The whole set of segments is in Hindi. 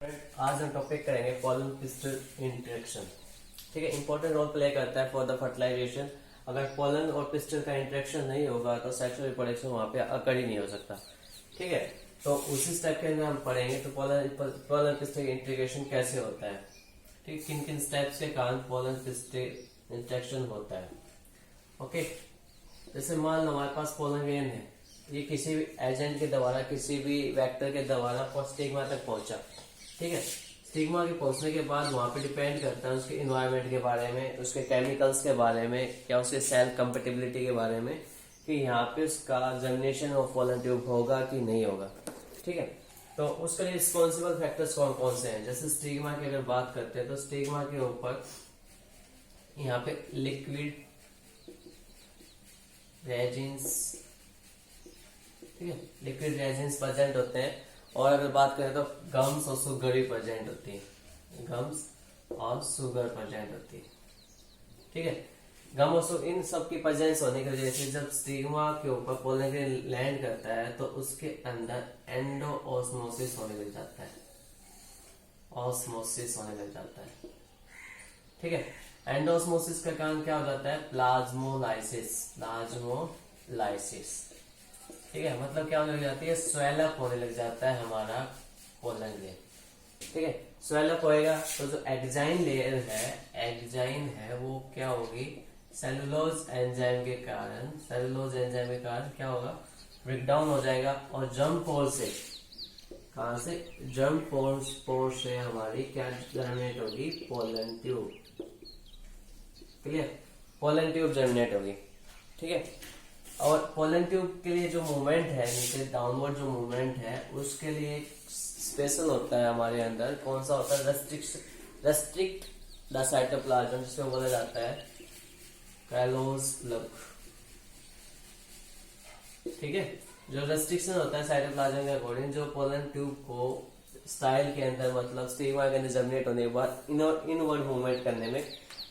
आज हम टॉपिक करेंगे पोलन पिस्टल इंटरेक्शन। ठीक है, इंपॉर्टेंट रोल प्ले करता है फॉर द फर्टिलाइजेशन। अगर पोलन और पिस्टल का इंटरेक्शन नहीं होगा तो सेक्सुअल रिप्रोडक्शन वहां पे अकर ही नहीं हो सकता। ठीक है, तो उसी स्टेप के अंदर हम पढ़ेंगे तो पोलन पिस्टल इंटीग्रेशन कैसे होता है। ठीक, किन किन स्टेप्स के कारण पोलन पिस्टल इंटरेक्शन होता है। ओके, जैसे मान लो हमारे पास पोलन ग्रेन है, ये किसी भी एजेंट के द्वारा किसी भी वेक्टर के द्वारा स्टिग्मा तक पहुंचा। ठीक है, स्टिग्मा के पहुंचने के बाद वहां पे डिपेंड करता है उसके इन्वायरमेंट के बारे में, उसके केमिकल्स के बारे में, या उसके सेल कंपेटिबिलिटी के बारे में कि यहाँ पे उसका जर्मिनेशन ऑफ पोलन ट्यूब होगा कि नहीं होगा। ठीक है, तो उसके लिए रिस्पॉन्सिबल फैक्टर्स कौन कौन से हैं। जैसे स्टिग्मा की अगर बात करते हैं तो स्टिग्मा के ऊपर यहाँ पे लिक्विड रेजिन्स, ठीक है, लिक्विड रेजिन्स प्रेजेंट होते हैं। और अगर बात करें तो गम्स और शुगर भी प्रेजेंट होती है, गम्स और शुगर प्रेजेंट होती है। ठीक है, गम और शुगर इन सब की प्रेजेंस होने की वजह से जब स्टिग्मा के ऊपर पोलन ग्रेन लैंड करता है तो उसके अंदर एंडो ऑस्मोसिस होने लग जाता है, ऑस्मोसिस होने लग जाता है। ठीक है, एंडोस्मोसिस का कारण क्या हो जाता है, प्लाज्मोलाइसिस, प्लाज्मोलाइसिस। ठीक है, मतलब क्या होने लग जाती है, स्वेल अप होने लग जाता है हमारा पोलन ग्रेन। ठीक है, स्वेल अप होएगा तो जो एक्साइन लेयर है, एक्साइन है वो क्या होगी, सेलुलोज एंजाइम के कारण, सेलुलोज एंजाइम के कारण क्या होगा, ब्रेक डाउन हो जाएगा। और जर्म पोर से, कहां से, जर्म पोर से हमारी क्या जर्मिनेट होगी, pollen tube. Clear, pollen tube germinate होगी। ठीक है, और पोलन ट्यूब के लिए जो मूवमेंट है, नीचे डाउनवर्ड जो मूवमेंट है, उसके लिए स्पेशल होता है हमारे अंदर, कौन सा होता है, रेस्ट्रिक्ट द साइटोप्लाज्म, जिसको बोला जाता है कैलोस प्लग। ठीक है, जो रेस्ट्रिक्शन होता है साइटोप्लाज्म के अकॉर्डिंग, जो पोलन ट्यूब को स्टाइल के अंदर मतलब स्टिग्मा के अंदर जर्मिनेट होने के बाद इनवर्ड मूवमेंट करने में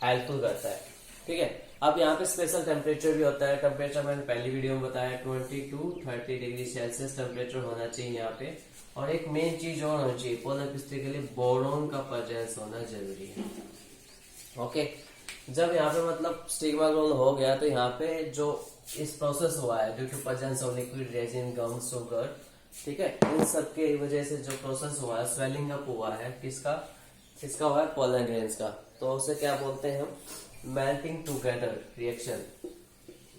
हेल्पफुल करता है। ठीक है, अब यहाँ पे स्पेशल टेम्परेचर भी होता है। टेम्परेचर मैंने पहली वीडियो में बताया 20 to 30 डिग्री सेल्सियस टेम्परेचर होना चाहिए यहाँ पे। और एक मेन चीज और होनी चाहिए पोलन पिस्टल के लिए, बोरोन का प्रेजेंस होना जरूरी है। ओके, जब यहाँ पे मतलब स्टिग्मा ग्रोन हो गया तो यहाँ पे जो इस प्रोसेस हुआ है due to presence of liquid resin, gum, sugar, ठीक है, इन सब के वजह से जो प्रोसेस हुआ है, स्वेलिंग अप हुआ है, किसका हुआ है, पोलन ग्रेन्स का। तो उसे क्या बोलते हैं हम, melting together reaction,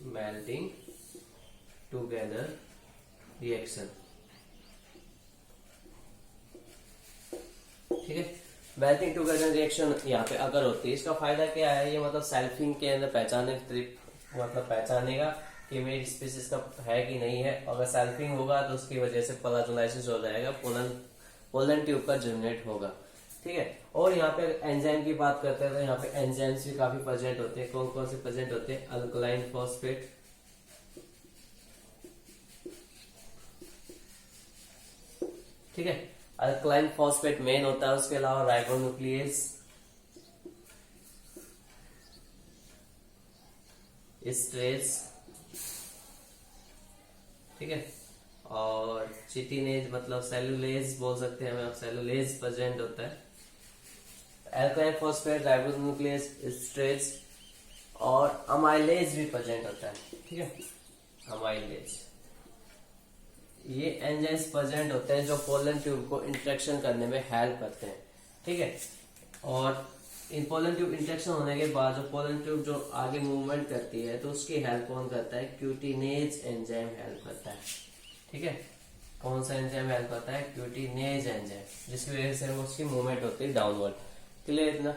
melting together reaction. ठीक है, मेल्टिंग टुगेदर रिएक्शन यहाँ पे अगर होती है, इसका फायदा क्या है, ये मतलब सेल्फिंग के अंदर मतलब पहचानेगा कि मेरी स्पीसीज का है कि नहीं है। अगर सेल्फिंग होगा तो उसकी वजह से प्लाज्मोलाइसिस हो जाएगा, पोलन ट्यूब का जर्मिनेट होगा। ठीक है, और यहाँ पे एंजाइम की बात करते हैं तो यहाँ पे एंजाइम्स भी काफी प्रेजेंट होते हैं। कौन कौन से प्रेजेंट होते हैं, अल्कलाइन फॉस्फेट, ठीक है, अल्कलाइन फॉस्फेट मेन होता है। उसके अलावा राइबोन्यूक्लियेज, स्ट्रेस, ठीक है, और चिटिनेज मतलब सेलुलेज बोल सकते हैं हम, सेलुलेज प्रेजेंट होता है। एल्काइल फॉस्फेट, राइबोन्यूक्लियस, स्ट्रेस और अमाइलेज भी प्रेजेंट होता है। ठीक है, अमाइलेज, ये एंजाइम्स प्रेजेंट होते हैं जो पोलन ट्यूब को इंटरेक्शन करने में हेल्प करते हैं। ठीक है, और इन पोलन ट्यूब इंटरेक्शन होने के बाद जो पोलन ट्यूब जो आगे मूवमेंट करती है तो उसकी हेल्प कौन करता है, क्यूटिनेज एंजाइम हेल्प करता है। ठीक है, कौन सा एंजाइम हेल्प करता है, क्यूटिनेज एंजाइम, जिसकी वजह से उसकी मूवमेंट होती है डाउनवर्ड। क्लियर इतना।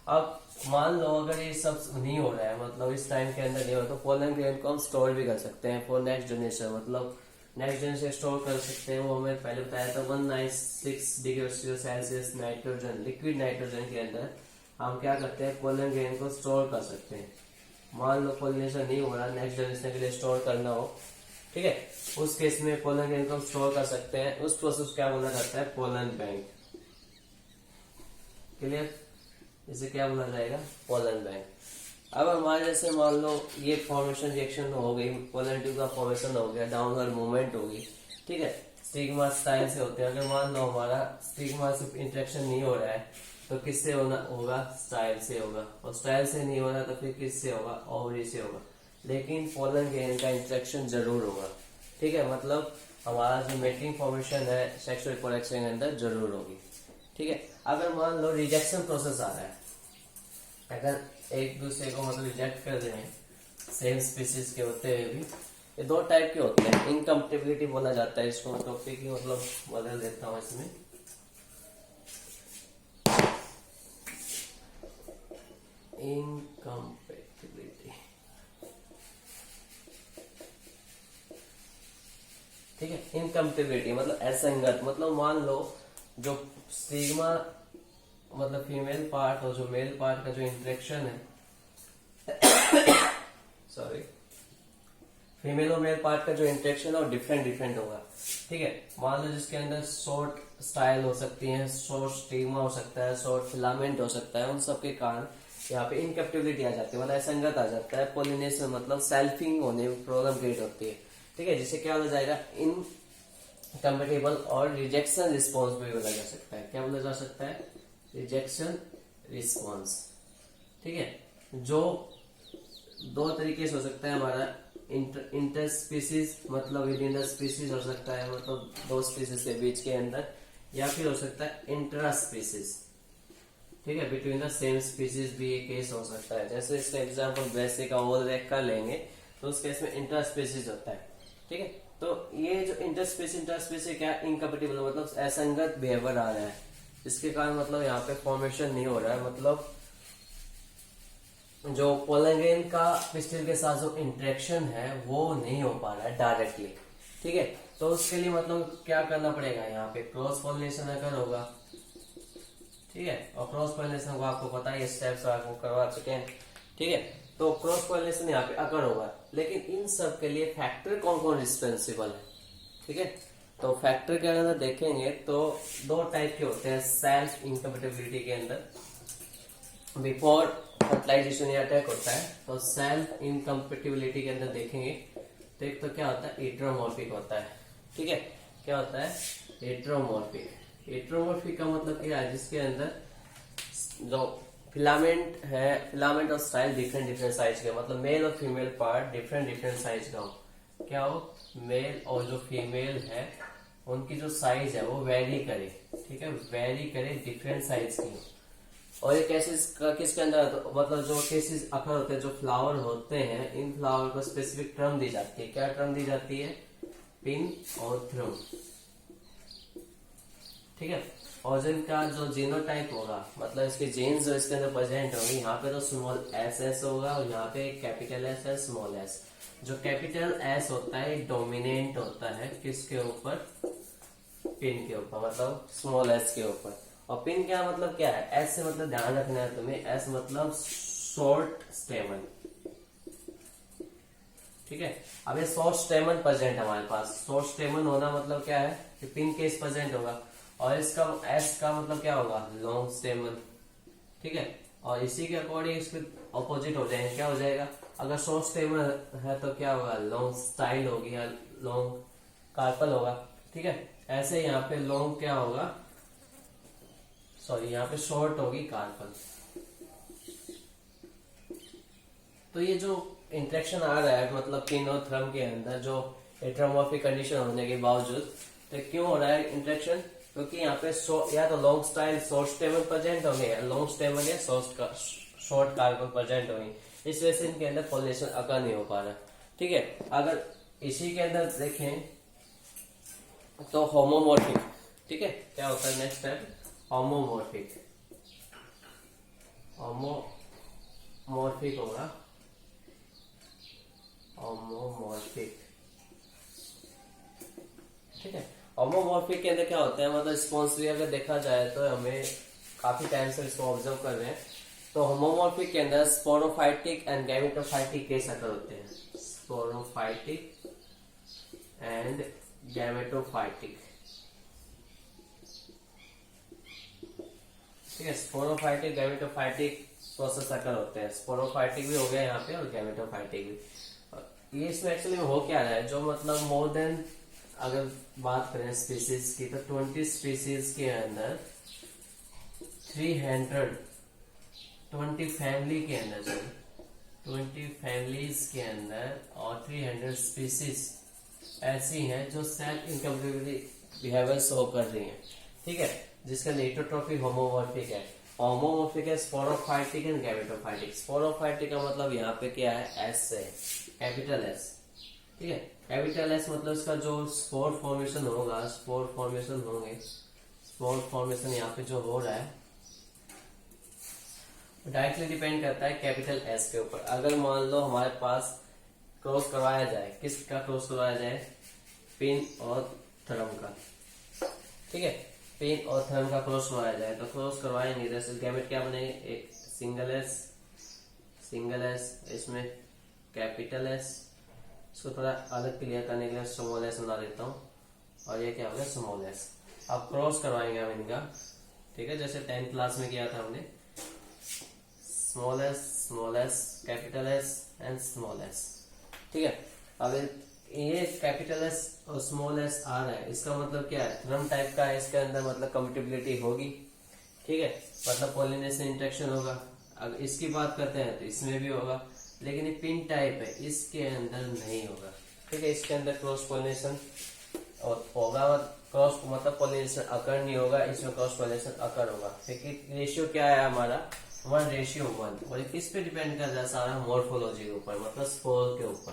अब मान लो अगर ये सब नहीं हो रहा है, मतलब इस टाइम के अंदर नहीं हो, तो पोलन ग्रेन को हम स्टोर भी कर सकते हैं फॉर नेक्स्ट जनरेशन, मतलब नेक्स्ट जनरेशन स्टोर कर सकते हैं। वो हमें पहले बताया था 196 degree Celsius nitrogen, liquid nitrogen के अंदर हम क्या करते हैं, पोलन ग्रेन को स्टोर कर सकते हैं। मान लो पोलिनेशन नहीं हो रहा, नेक्स्ट जनरेशन के लिए स्टोर करना हो, ठीक है, उस केस में पोलन ग्रेन को स्टोर कर सकते हैं। उस प्रोसेस क्या बोला जाता है, पोलन बैंक। क्लियर, इसे क्या बोला जाएगा, पोलन बैंक। अब हमारे जैसे मान लो ये फॉर्मेशन रिएक्शन हो गई, पोलन ट्यूब का फॉर्मेशन हो गया, डाउनवर्ड मूवमेंट होगी। ठीक है, स्टिग्मा स्टाइल से होते हैं। अगर मान लो हमारा स्टिग्मा से इंटरेक्शन नहीं हो रहा है तो किससे होगा, स्टाइल से होगा, और स्टाइल से नहीं हो रहा तो फिर किससे होगा, ओवरी से होगा। लेकिन पोलन ग्रेन का इंटरेक्शन जरूर होगा, ठीक है, मतलब हमारा जो मेटिंग फॉर्मेशन है सेक्सुअल रिप्रोडक्शन के अंदर जरूर होगी, ठीक है। अगर मान लो रिजेक्शन प्रोसेस आ रहा है, अगर एक दूसरे को मतलब रिजेक्ट कर रहे हैं सेम स्पीसीज के होते हुए भी, ये दो टाइप के होते हैं। इनकम्पेटिबिलिटी बोला जाता है इसको, टॉपिक की मतलब बदल देता हूँ इसमें। इनकम्पेटिबिलिटी, ठीक है। इनकम्पेटिबिलिटी मतलब असंगत, मतलब मान लो जो स्टिग्मा मतलब फीमेल पार्ट और जो मेल पार्ट का जो इंटरेक्शन है सॉरी, फीमेल और मेल पार्ट का जो इंटरेक्शन है वो डिफरेंट होगा, ठीक है। मान लो जिसके अंदर शॉर्ट स्टाइल हो सकती है, शॉर्ट स्टिग्मा हो सकता है, शॉर्ट फिलामेंट हो सकता है, उन सब के कारण यहाँ पे इनकैप्टिबिलिटी आ जाती है, मतलब असंगत आ जाता है। पोलिनेशन मतलब सेल्फिंग होने में प्रॉब्लम क्रिएट होती है, ठीक है, जिससे क्या हो जाएगा, इनकम्पेटिबल और रिजेक्शन रिस्पॉन्स भी बोला जा सकता है। क्या बोला जा सकता है, रिजेक्शन रिस्पॉन्स, ठीक है। जो दो तरीके से हो सकता है हमारा, इंटर स्पीसीज मतलब विद इन द स्पीसीज हो सकता है, मतलब दो स्पीसीज के बीच के अंदर, या फिर हो सकता है इंट्रा स्पीसीज, ठीक है, बिटवीन द सेम स्पीसीज भी एक केस हो सकता है। जैसे इसका एग्जांपल वैसे का ओल रेक का लेंगे तो उस केस में इंट्रा स्पीसीज होता है, ठीक है। तो ये जो इंटर स्पीसीज क्या, इनकम्पेटिबल मतलब असंगत बिहेवियर आ रहा है, इसके कारण मतलब यहाँ पे फॉर्मेशन नहीं हो रहा है, मतलब जो पोलन ग्रेन का पिस्टिल के साथ जो इंटरेक्शन है वो नहीं हो पा रहा है डायरेक्टली, ठीक है। तो उसके लिए मतलब क्या करना पड़ेगा, यहाँ पे क्रॉस पोलिनेशन अगर होगा, ठीक है, और क्रॉस पोलिनेशन को आपको पता है स्टेप्स आपको करवा चुके हैं, ठीक है। तो क्रॉस पोलिनेशन यहाँ पे अगर होगा, लेकिन इन सब के लिए फैक्टर कौन कौन रिस्पॉन्सिबल है, ठीक है। तो फैक्टर के अंदर देखेंगे तो दो टाइप के होते हैं सेल्फ इनकम्पेटिबिलिटी के अंदर। बिफोर फर्टिलाइजेशन या अटैक होता है तो सेल्फ इनकम्पेटिबिलिटी के अंदर देखेंगे तो एक तो क्या होता है, हेटेरोमॉर्फिक होता है, ठीक है। क्या होता है, हेटेरोमॉर्फिक। हेटेरोमॉर्फिक का मतलब क्या है, जिसके अंदर जो फिलामेंट है, फिलामेंट और स्टाइल डिफरेंट साइज के, मतलब मेल और फीमेल पार्ट डिफरेंट साइज का हो। क्या हो, मेल और जो फीमेल है उनकी जो साइज है वो वेरी करे, ठीक है, वेरी करे, डिफरेंट साइज की हो। और ये केसेस किसके अंदर, मतलब जो केसेस अक्सर होते हैं, जो फ्लावर होते हैं, इन फ्लावर को स्पेसिफिक टर्म दी जाती है। क्या टर्म दी जाती है, पिन और थ्रूम, ठीक है। और जिनका जो जीनोटाइप होगा, मतलब इसके जीन्स जो इसके अंदर प्रेजेंट होंगे, यहाँ पे तो स्मॉल एस होगा और यहाँ पे कैपिटल एस है, स्मॉल एस। जो कैपिटल एस होता है डोमिनेंट होता है किसके ऊपर, पिन के ऊपर, मतलब स्मॉल एस के ऊपर। और पिन क्या मतलब क्या है, एस से मतलब ध्यान रखना है तुम्हें, एस मतलब शॉर्ट स्टेमन, ठीक है। अब ये शॉर्ट स्टेमन प्रेजेंट हमारे पास, शॉर्ट स्टेमन होना मतलब क्या है कि पिन केस प्रेजेंट होगा, और इसका एस का मतलब क्या होगा, लॉन्ग स्टेमन, ठीक है। और इसी के अकॉर्डिंग इसके ऑपोजिट हो जाएंगे, क्या हो जाएगा, अगर शॉर्ट स्टेमन है तो क्या होगा, लॉन्ग स्टाइल होगी या लॉन्ग कार्पल होगा, ठीक है। ऐसे यहाँ पे लॉन्ग क्या होगा, सॉरी यहाँ पे शॉर्ट होगी कार्पल। तो ये जो इंटरेक्शन आ रहा है मतलब पिन और थ्रम के अंदर, जो हेटेरोमॉर्फिक कंडीशन होने के बावजूद, तो क्यों हो रहा है इंटरेक्शन, क्योंकि यहाँ पे या तो लॉन्ग स्टाइल शॉर्ट स्टेमन प्रेजेंट होंगे, लॉन्ग स्टेमन या शॉर्ट कार्बन प्रेजेंट होंगे, इस वजह से इनके अंदर पॉलिनेशन अगर नहीं हो पा रहा, ठीक है। अगर इसी के अंदर देखें तो होमोमॉर्फिक, ठीक है, क्या होता है नेक्स्ट स्टेप, होमोमॉर्फिक। होमोमॉर्फिक होगा, होमोमॉर्फिक, ठीक है। होमोमॉर्फिक के अंदर क्या होता है, मतलब रिस्पॉन्स भी अगर देखा जाए तो हमें काफी टाइम से इसको ऑब्जर्व कर रहे हैं। तो होमोमॉर्फिक के अंदर स्पोरोफाइटिक एंड गैमेटोफाइटिक केस अगर होते हैं, स्पोरोफाइटिक एंड गैमेटोफाइटिक, ठीक है। स्पोरोफाइटिक गैमेटोफाइटिक प्रोसेस अगर होते हैं, स्पोरोफाइटिक भी हो गया यहाँ पे और गैमेटोफाइटिक भी। ये इसमें एक्चुअली हो क्या रहा है, जो मतलब मोर देन अगर बात करें स्पीसीज की, तो 20 स्पीसीज के अंदर 20 फैमिली के अंदर, सॉरी 20 फैमिलीज के अंदर और 300 स्पीसीज ऐसी हैं जो सेल्फ इनकम्प्लीटली बिहेवियर शो कर रही हैं, ठीक है, जिसका हेटेरोट्रॉफिक, होमोमॉर्फिक है। होमोमॉर्फिक है स्पोरोफाइटिक एंड गैमेटोफाइटिक। स्पोरोफाइटिक का मतलब यहाँ पे क्या है, एस है, कैपिटल एस, ठीक है। कैपिटल एस मतलब इसका जो स्पोर फॉर्मेशन होगा, स्पोर फॉर्मेशन होंगे, स्पोर फॉर्मेशन यहाँ पे जो हो रहा है डायरेक्टली डिपेंड करता है कैपिटल एस के ऊपर। अगर मान लो हमारे पास क्रॉस करवाया जाए, किसका क्रॉस करवाया जाए, पिन और थर्म का, ठीक है, पिन और थर्म का क्रॉस करवाया जाए, तो क्रॉस करवाएंगे जैसे गैमेट क्या बनेंगे, एक सिंगल एस, इसमें कैपिटल एस। इसको थोड़ा अलग क्लियर करने के लिए स्मॉल एस बना देता हूँ, और ये क्या हो गया, स्मॉल एस। अब क्रॉस करवाएंगे हम इनका, ठीक है, जैसे 10th क्लास में किया था हमने, small S, capital S and small S, ठीक है। अब ये कैपिटल एस और स्मॉल एस आ रहा है, इसका मतलब क्या है, थर्म टाइप का है, इसके अंदर मतलब कम्पेटिबिलिटी होगी, ठीक है, मतलब पॉलिनेशन इंटरेक्शन होगा। अगर इसकी बात करते हैं तो इसमें भी होगा, लेकिन ये पिन टाइप है, इसके अंदर नहीं होगा, ठीक है। इसके अंदर क्रॉस पॉलिनेशन और होगा, क्रॉस मतलब पॉलिनेशन अकर नहीं होगा, इसमें क्रॉस पॉलिनेशन अकर होगा। रेशियो क्या है हमारा, 1:1, और किस पे डिपेंड कर रहा है, सारा मॉर्फोलॉजी के ऊपर, मतलब स्पोर के ऊपर,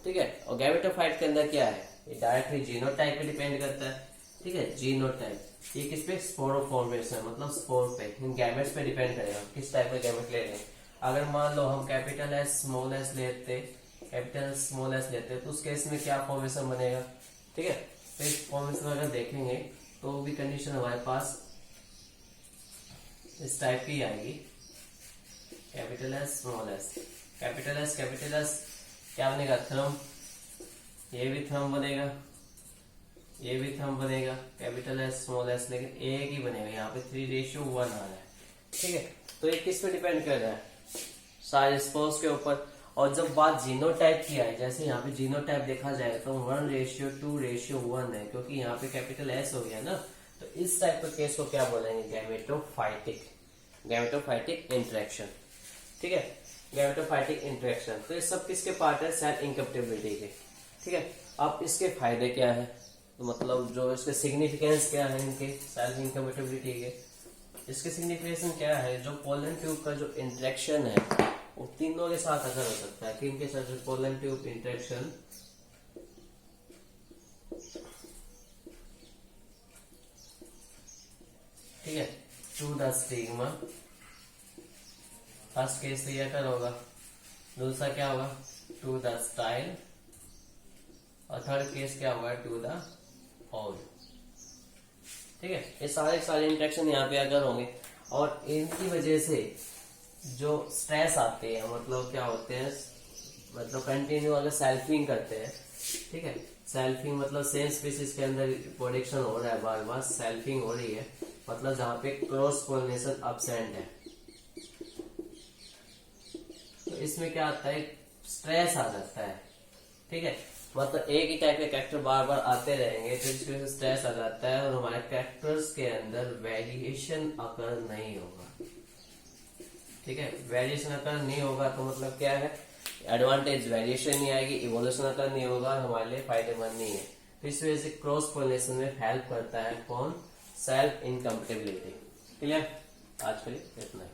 ठीक है। और गैमेटोफाइट के अंदर क्या है, ये डायरेक्टली जीनोटाइप पे डिपेंड करता है, ठीक है, जीनोटाइप। ये किस पे, स्पोरो फॉर्मेशन, मतलब स्पोर पे, इन गैमेट्स पे डिपेंड करेगा किस टाइप का गैमेट ले रहे हैं। अगर मान लो हम कैपिटल एस स्मॉल एस लेते, तो उस केस में क्या फॉर्मेशन बनेगा, ठीक है। तो इस फॉर्मेशन अगर देखेंगे तो भी कंडीशन हमारे पास इस टाइप की आएगी, capital S small S, capital S क्या बनेगा, थंब, ये भी थंब बनेगा, ये भी थंब बनेगा, कैपिटल एस स्मॉल एस, लेकिन एक ही बनेगा, यहाँ पे 3:1 आ रहा है, ठीक है। तो ये किस पे डिपेंड कर रहा है, सारे स्पोर्स के ऊपर। और जब बात जीनोटाइप की आए, जैसे यहाँ पे जीनोटाइप देखा जाए तो 1:2:1 है, क्योंकि यहाँ पे कैपिटल एस हो गया ना, तो इस टाइप के केस को क्या बोलेंगे, गैमेटोफाइटिक इंटरेक्शन, ठीक है, गैमेटोफाइटिक इंटरेक्शन। तो ये सब किसके पार्ट है, सेल इनकम्पेटिबिलिटी के, ठीक है। अब इसके फायदे क्या है, तो मतलब जो इसके सिग्निफिकेंस क्या है इनके सेल इनकम्पेटिबिलिटी के, इसके सिग्निफिकेशन क्या है, जो पोलन ट्यूब का जो इंटरेक्शन है वो तीनों के साथ अगर हो सकता है, किन के साथ, पोलन ट्यूब इंटरेक्शन, ठीक है, to the stigma, first case तो यह होगा, दूसरा क्या होगा, टू द स्टाइल, और थर्ड केस क्या होगा, टू द होल, ठीक है। ये सारे इंटरेक्शन यहाँ पे अगर होंगे, और इनकी वजह से जो स्ट्रेस आते हैं, मतलब क्या होते हैं, मतलब कंटिन्यू अगर सेल्फिंग करते हैं, ठीक है, सेल्फिंग मतलब सेम स्पीसीज के अंदर प्रोडक्शन हो रहा है, बार बार सेल्फिंग हो रही है, मतलब जहाँ पे क्रॉस पोलिनेशन अब्सेंट है, तो इसमें क्या आता है, स्ट्रेस आ जाता है, ठीक है, मतलब एक ही टाइप के कैरेक्टर बार बार आते रहेंगे, तो इसकी वजह से स्ट्रेस आ जाता है, और हमारे कैरेक्टर्स के अंदर वेरिएशन अकर नहीं होगा, ठीक है। वेरिएशन अकर नहीं होगा तो मतलब क्या है, एडवांटेज वेरिएशन नहीं आएगी, इवोल्यूशन अकर नहीं होगा, हमारे लिए फायदेमंद नहीं है। तो इस वजह से क्रॉस पोलिनेशन में हेल्प करता है कौन, सेल्फ इनकम्पेटिबिलिटी। क्लियर, आज के लिए इतना ही।